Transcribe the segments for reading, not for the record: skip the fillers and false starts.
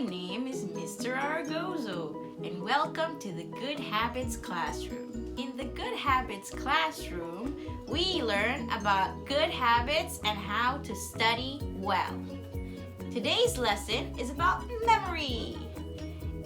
name is Mr. Aragozo, and welcome to the Good Habits Classroom. In the Good Habits Classroom, we learn about good habits and how to study well. Today's lesson is about memory.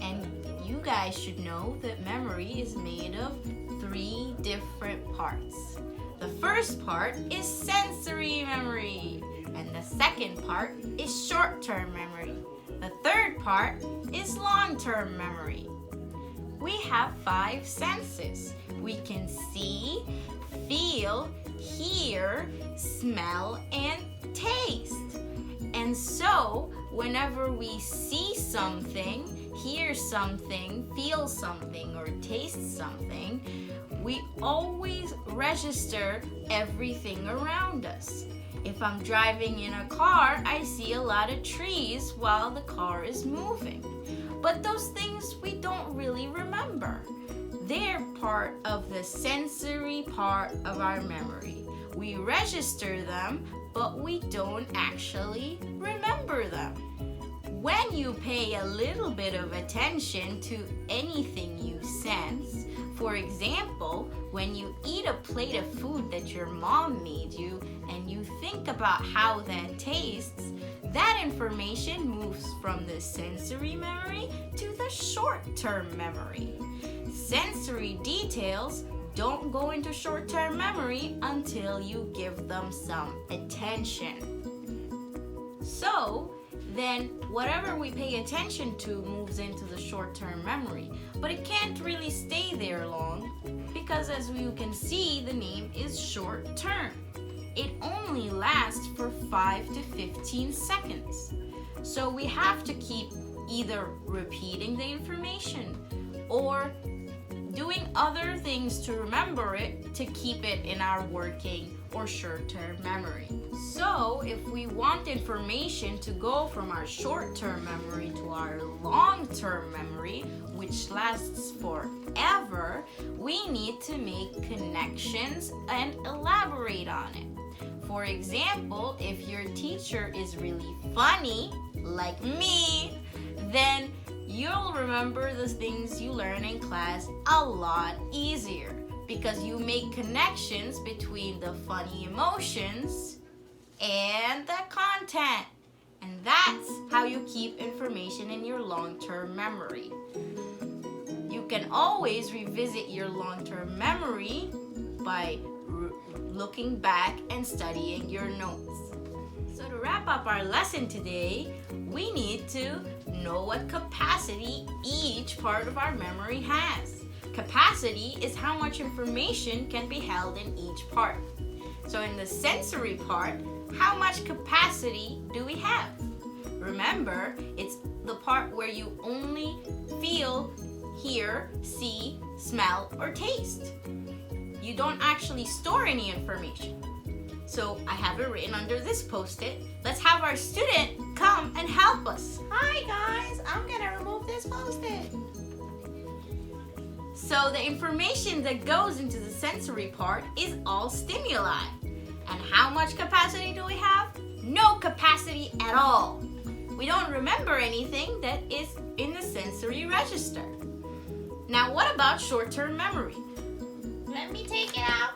And you guys should know that memory is made of 3 different parts. The first part is sensory memory, and the second part is short-term memory. The third part is long-term memory. We have 5 senses. We can see, feel, hear, smell, and taste. And so, whenever we see something, hear something, feel something, or taste something, we always register everything around us. If I'm driving in a car, I see a lot of trees while the car is moving. But those things we don't really remember. They're part of the sensory part of our memory. We register them, but we don't actually remember them. When you pay a little bit of attention to anything you sense, for example, when you eat a plate of food that your mom made you and you think about how that tastes, that information moves from the sensory memory to the short-term memory. Sensory details don't go into short-term memory until you give them some attention. So, then whatever we pay attention to moves into the short-term memory. But it can't really stay there long because, as you can see, the name is short-term. It only lasts for 5 to 15 seconds. So we have to keep either repeating the information or doing other things to remember it to keep it in our working or short-term memory. So if we want information to go from our short-term memory to our long-term memory, which lasts forever, we need to make connections and elaborate on it. For example, if your teacher is really funny, like me, then you'll remember the things you learn in class a lot easier because you make connections between the funny emotions and the content. And that's how you keep information in your long-term memory. You can always revisit your long-term memory by looking back and studying your notes. So to wrap up our lesson today, we need to know what capacity each part of our memory has. Capacity is how much information can be held in each part. So in the sensory part, how much capacity do we have? Remember, it's the part where you only feel, hear, see, smell, or taste. You don't actually store any information. So I have it written under this post-it. Let's have our student come and help us. Hi guys, I'm gonna remove this post-it. So the information that goes into the sensory part is all stimuli. And how much capacity do we have? No capacity at all. We don't remember anything that is in the sensory register. Now what about short-term memory? Let me take it out.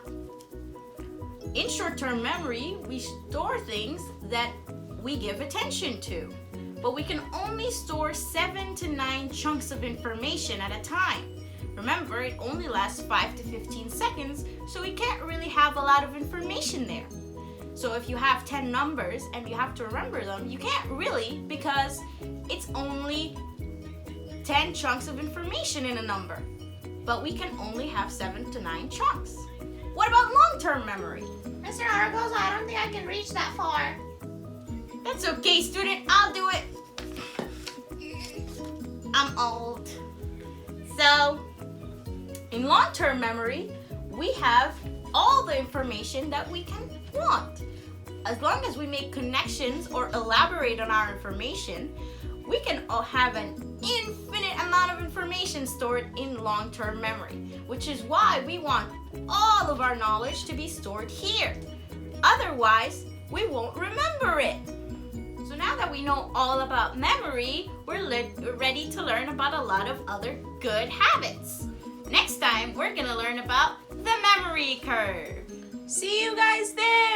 In short-term memory, we store things that we give attention to. But we can only store 7 to 9 chunks of information at a time. Remember, it only lasts 5 to 15 seconds, so we can't really have a lot of information there. So if you have 10 numbers and you have to remember them, you can't really because it's only 10 chunks of information in a number. But we can only have 7 to 9 chunks. What about long-term memory? Mr. Aragozo, I don't think I can reach that far. That's okay, student. I'll do it. I'm old. So, in long-term memory, we have all the information that we can want. As long as we make connections or elaborate on our information, we can all have an infinite amount of information stored in long-term memory, which is why we want all of our knowledge to be stored here. Otherwise, we won't remember it. So now that we know all about memory, we're ready to learn about a lot of other good habits. Next time, we're gonna learn about the memory curve. See you guys there.